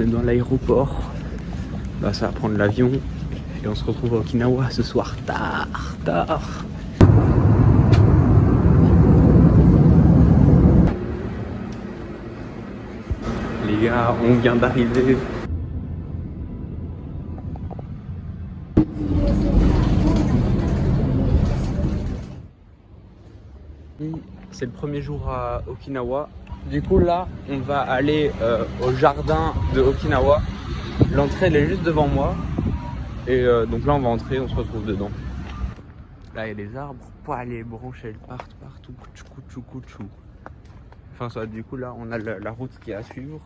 On est dans l'aéroport. Bah, ça va prendre l'avion. Et on se retrouve à Okinawa ce soir tard. Les gars, on vient d'arriver. C'est le premier jour à Okinawa. Du coup là, on va aller au jardin de Okinawa. L'entrée elle est juste devant moi. Et donc là on va entrer, on se retrouve dedans. Là il y a des arbres, pas les branches elles partent partout. Couchou. Enfin ça, du coup là on a la route qui est à suivre.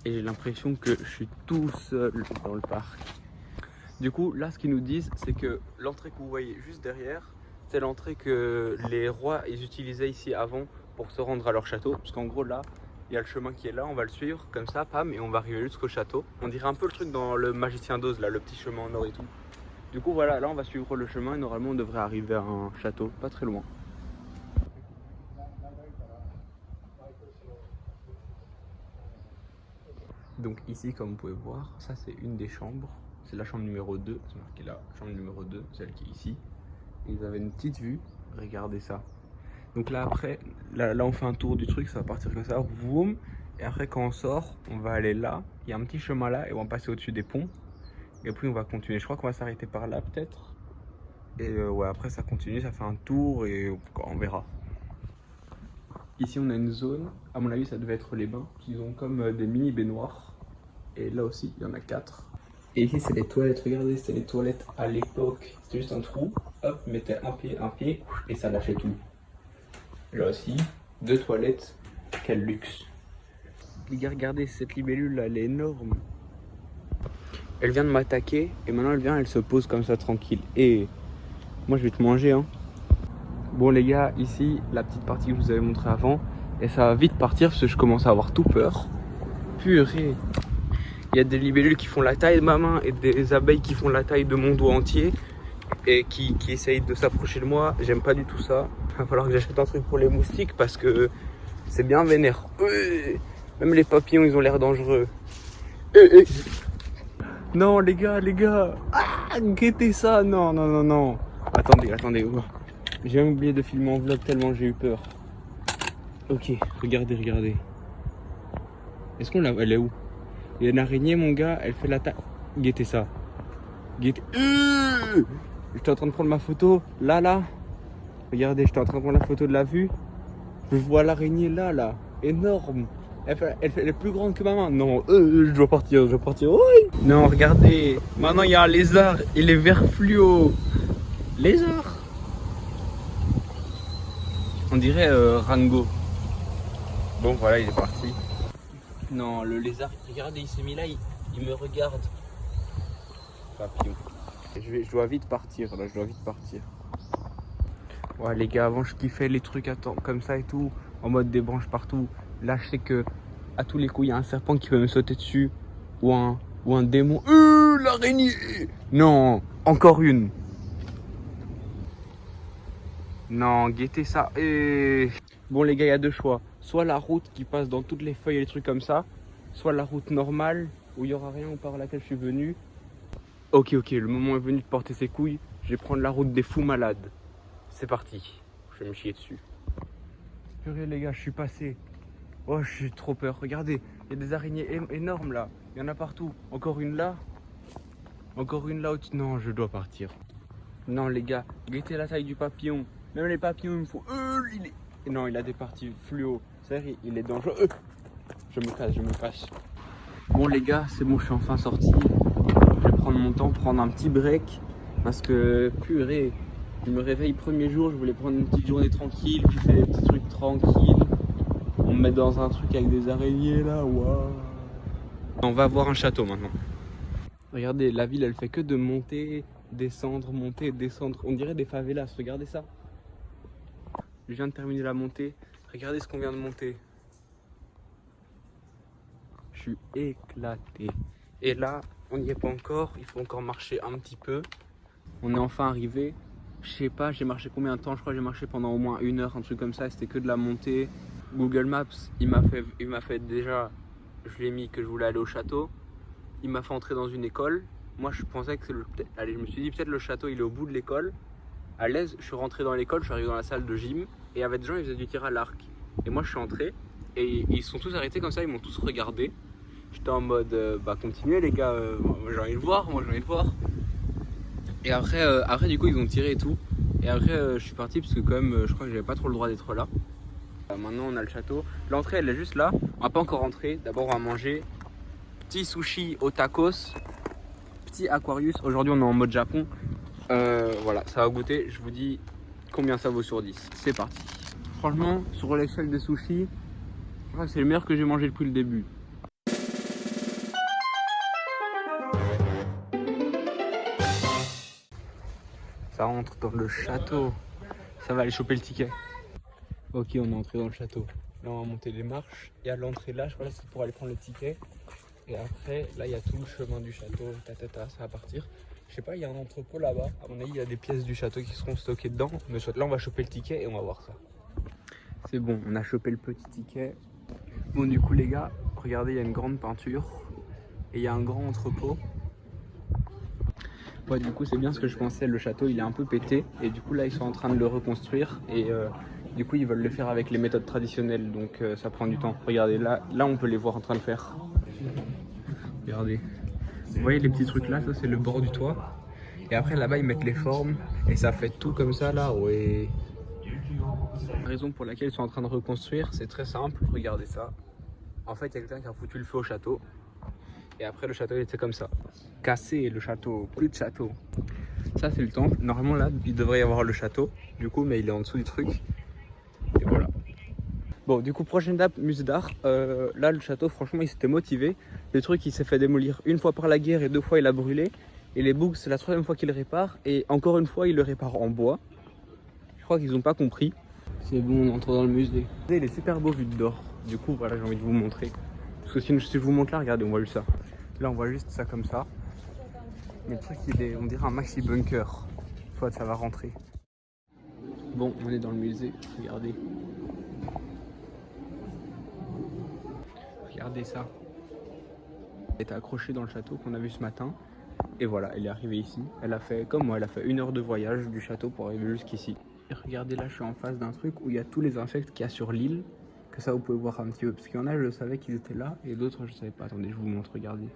Et j'ai l'impression que je suis tout seul dans le parc. Du coup là ce qu'ils nous disent c'est que l'entrée que vous voyez juste derrière, c'est l'entrée que les rois ils utilisaient ici avant pour se rendre à leur château. Parce qu'en gros là, il y a le chemin qui est là, on va le suivre comme ça, pam, et on va arriver jusqu'au château. On dirait un peu le truc dans le Magicien d'Oz, là, le petit chemin en or et tout. Du coup voilà, là on va suivre le chemin et normalement on devrait arriver à un château, pas très loin. Donc ici comme vous pouvez voir, ça c'est une des chambres. C'est la chambre numéro 2, c'est marqué là, chambre numéro 2, celle qui est ici. Et vous avez une petite vue, regardez ça. Donc là après, là on fait un tour du truc, ça va partir comme ça, boum. Et après quand on sort, on va aller là, il y a un petit chemin là et on va passer au-dessus des ponts. Et puis on va continuer, je crois qu'on va s'arrêter par là peut-être. Et ouais, après ça continue, ça fait un tour et on verra. Ici on a une zone, à mon avis ça devait être les bains, qui ont comme des mini baignoires. Et là aussi, il y en a 4. Et ici c'est les toilettes, regardez, c'était les toilettes à l'époque. C'était juste un trou, hop, mettez un pied, et ça lâchait tout. Là aussi, 2 toilettes, quel luxe. Les gars, regardez, cette libellule là, elle est énorme. Elle vient de m'attaquer, et maintenant elle se pose comme ça tranquille. Et moi je vais te manger, hein. Bon les gars, ici, la petite partie que je vous avais montré avant, et ça va vite partir parce que je commence à avoir tout peur. Purée. Il y a des libellules qui font la taille de ma main et des abeilles qui font la taille de mon doigt entier et qui essayent de s'approcher de moi. J'aime pas du tout ça. Il va falloir que j'achète un truc pour les moustiques parce que c'est bien vénère. Même les papillons, ils ont l'air dangereux. Non, les gars. Ah, guettez ça. Non. Attendez. J'ai même oublié de filmer en vlog tellement j'ai eu peur. Ok, regardez. Est-ce qu'on l'a... Elle est où? Il y a une araignée, mon gars, elle fait la taille. Guettez ça. J'étais en train de prendre ma photo. Là. Regardez, j'étais en train de prendre la photo de la vue. Je vois l'araignée là. Énorme. Elle est plus grande que ma main. Non, je dois partir. Oui. Non, regardez. Maintenant, il y a un lézard. Il est vert fluo. Lézard. On dirait Rango. Bon, voilà, il est parti. Non, le lézard, regardez, il s'est mis là, il me regarde. Papillon. Je dois vite partir, là, Ouais, les gars, avant, je kiffais les trucs comme ça et tout, en mode des branches partout. Là, je sais que à tous les coups, il y a un serpent qui peut me sauter dessus. Ou un démon. L'araignée! Non, encore une. Non, guettez ça. Bon, les gars, il y a 2 choix. Soit la route qui passe dans toutes les feuilles et les trucs comme ça, soit la route normale où il n'y aura rien par laquelle je suis venu. Ok, le moment est venu de porter ses couilles. Je vais prendre la route des fous malades. C'est parti. Je vais me chier dessus. Purée les gars, je suis passé. Oh, j'ai trop peur. Regardez, il y a des araignées énormes là. Il y en a partout. Encore une là. Au-dessus. Non, je dois partir. Non les gars, guettez la taille du papillon. Même les papillons, il me faut... Non, il a des parties fluo. C'est-à-dire, il est dangereux. Je me casse. Bon les gars, c'est bon, je suis enfin sorti. Je vais prendre mon temps, prendre un petit break. Parce que, purée, je me réveille premier jour, je voulais prendre une petite journée tranquille, puis faire des petits trucs tranquilles. On me met dans un truc avec des araignées là, waouh. On va voir un château maintenant. Regardez, la ville elle fait que de monter, descendre. On dirait des favelas, regardez ça. Je viens de terminer la montée. Regardez ce qu'on vient de monter. Je suis éclaté. Et là, on n'y est pas encore. Il faut encore marcher un petit peu. On est enfin arrivé. Je sais pas, j'ai marché combien de temps? Je crois que j'ai marché pendant au moins 1 heure, un truc comme ça. C'était que de la montée. Google Maps, il m'a fait déjà je lui ai mis que je voulais aller au château. Il m'a fait entrer dans une école. Moi, je pensais que allez, je me suis dit peut-être le château il est au bout de l'école. À l'aise, je suis rentré dans l'école, je suis arrivé dans la salle de gym et avec des gens ils faisaient du tir à l'arc. Et moi je suis entré et ils se sont tous arrêtés comme ça, ils m'ont tous regardé. J'étais en mode bah continuez les gars, moi j'ai envie de voir, Et après du coup ils ont tiré et tout. Et après je suis parti parce que quand même je crois que j'avais pas trop le droit d'être là. Maintenant on a le château. L'entrée elle est juste là, on va pas encore rentrer. D'abord on va manger petit sushi au tacos, petit Aquarius. Aujourd'hui on est en mode Japon. Voilà, ça va goûter, je vous dis combien ça vaut sur 10. C'est parti. Franchement, sur l'échelle des sushis, je crois que c'est le meilleur que j'ai mangé depuis le début. Ça rentre dans le château. Ça va aller choper le ticket. Ok, on est entré dans le château. Là, on va monter les marches. Et à l'entrée là, je crois que c'est pour aller prendre le ticket. Et après, là, il y a tout le chemin du château. Ça va partir. Je sais pas, il y a un entrepôt là-bas. À mon avis, il y a des pièces du château qui seront stockées dedans. Mais soit là, on va choper le ticket et on va voir ça. C'est bon, on a chopé le petit ticket. Bon, du coup, les gars, regardez, il y a une grande peinture. Et il y a un grand entrepôt. Ouais, du coup, c'est bien ce que je pensais. Le château, il est un peu pété. Et du coup, là, ils sont en train de le reconstruire. Et du coup, ils veulent le faire avec les méthodes traditionnelles. Donc, ça prend du temps. Regardez, là, on peut les voir en train de faire. Regardez. Vous voyez les petits trucs là, ça c'est le bord du toit. Et après là-bas ils mettent les formes et ça fait tout comme ça là, ouais. La raison pour laquelle ils sont en train de reconstruire, c'est très simple, regardez ça. En fait il y a quelqu'un qui a foutu le feu au château. Et après le château il était comme ça. Cassé le château, plus de château. Ça c'est le temple, normalement là il devrait y avoir le château. Du coup mais il est en dessous du truc. Et voilà. Bon, du coup, prochaine étape, musée d'art. Là, le château, franchement, il s'était motivé. Le truc, il s'est fait démolir une fois par la guerre et 2 fois, il a brûlé. Et les boucs, c'est la 3e fois qu'il le répare. Et encore une fois, il le répare en bois. Je crois qu'ils n'ont pas compris. C'est bon, on entre dans le musée. Il est super beau vu de dehors. Du coup, voilà, j'ai envie de vous montrer. Parce que si je vous montre là, regardez, on voit juste ça. Là, on voit juste ça comme ça. Mais le truc, on dirait un maxi bunker. Soit ça va rentrer. Bon, on est dans le musée. Regardez. Regardez ça. Elle était accrochée dans le château qu'on a vu ce matin. Et voilà, elle est arrivée ici. Elle a fait, comme moi, elle a fait 1 heure de voyage du château pour arriver jusqu'ici. Et regardez là, je suis en face d'un truc où il y a tous les insectes qu'il y a sur l'île. Que ça, vous pouvez voir un petit peu. Parce qu'il y en a, je savais qu'ils étaient là. Et d'autres, je ne savais pas. Attendez, je vous montre, regardez.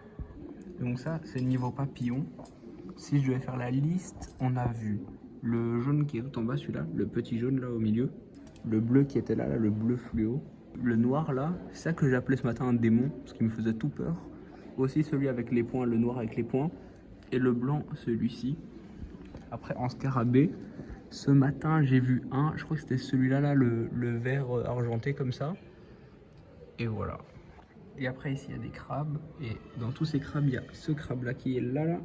Donc ça, c'est niveau papillon. Si je devais faire la liste, on a vu le jaune qui est tout en bas, celui-là. Le petit jaune là au milieu. Le bleu qui était là, le bleu fluo. Le noir là, c'est ça que j'ai appelé ce matin un démon, parce qu'il me faisait tout peur. Aussi celui avec les points, le noir avec les points. Et le blanc, celui-ci. Après en scarabée, ce matin j'ai vu un, je crois que c'était celui-là, là, le vert argenté comme ça. Et voilà. Et après ici il y a des crabes. Et dans tous ces crabes, il y a ce crabe là qui est là.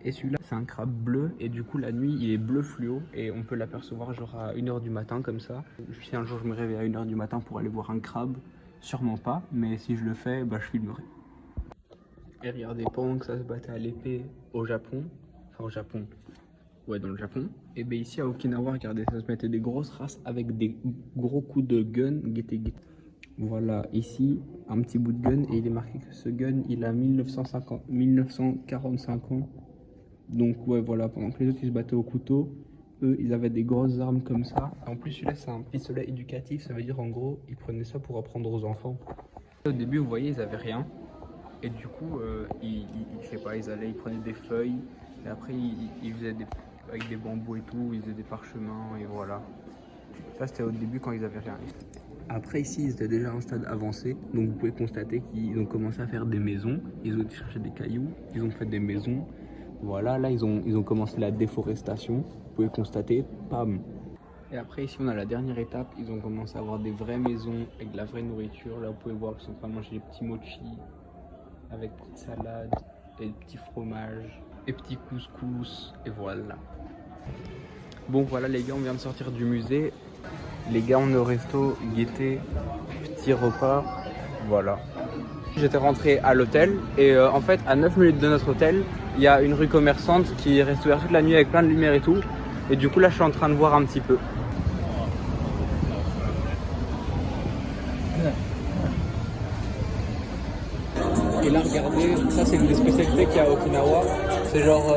Et celui-là, c'est un crabe bleu. Et du coup, la nuit, il est bleu fluo. Et on peut l'apercevoir genre à 1 h du matin, comme ça. Si un jour je me réveille à 1 h du matin pour aller voir un crabe, sûrement pas. Mais si je le fais, bah, je filmerai. Et regardez, pendant que ça se battait à l'épée au Japon, enfin au Japon, ouais, dans le Japon, et bien ici à Okinawa, regardez, ça se mettait des grosses races avec des gros coups de gun. Voilà, ici, un petit bout de gun. Et il est marqué que ce gun, il a 1945 ans. Donc ouais, voilà, pendant que les autres ils se battaient au couteau, eux ils avaient des grosses armes comme ça. En plus celui-là c'est un pistolet éducatif, ça veut dire en gros ils prenaient ça pour apprendre aux enfants. Au début vous voyez ils avaient rien et du coup je sais pas, ils prenaient des feuilles et après ils faisaient avec des bambous et tout, ils faisaient des parchemins et voilà. Ça c'était au début quand ils avaient rien. Après ici ils étaient déjà à un stade avancé, donc vous pouvez constater qu'ils ont commencé à faire des maisons, ils ont cherché des cailloux, ils ont fait des maisons. Voilà, là ils ont commencé la déforestation, vous pouvez constater, pam. Et après ici on a la dernière étape, ils ont commencé à avoir des vraies maisons avec de la vraie nourriture. Là vous pouvez voir qu'ils sont en train de manger des petits mochis avec petites salades et des petits fromages et petits couscous et voilà. Bon voilà les gars, on vient de sortir du musée. Les gars on est au resto, gaieté, petit repas, voilà. J'étais rentré à l'hôtel et en fait à 9 minutes de notre hôtel, il y a une rue commerçante qui reste ouverte toute la nuit avec plein de lumière et tout. Et du coup là je suis en train de voir un petit peu. regardé. Ça, c'est une des spécialités qu'il y a à Okinawa. C'est genre,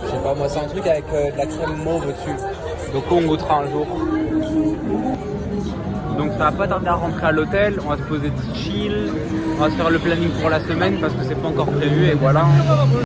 je sais pas moi, c'est un truc avec de la crème mauve au-dessus. Donc on goûtera un jour. Donc ça va pas tarder à rentrer à l'hôtel, on va se poser chill, on va se faire le planning pour la semaine parce que c'est pas encore prévu et voilà.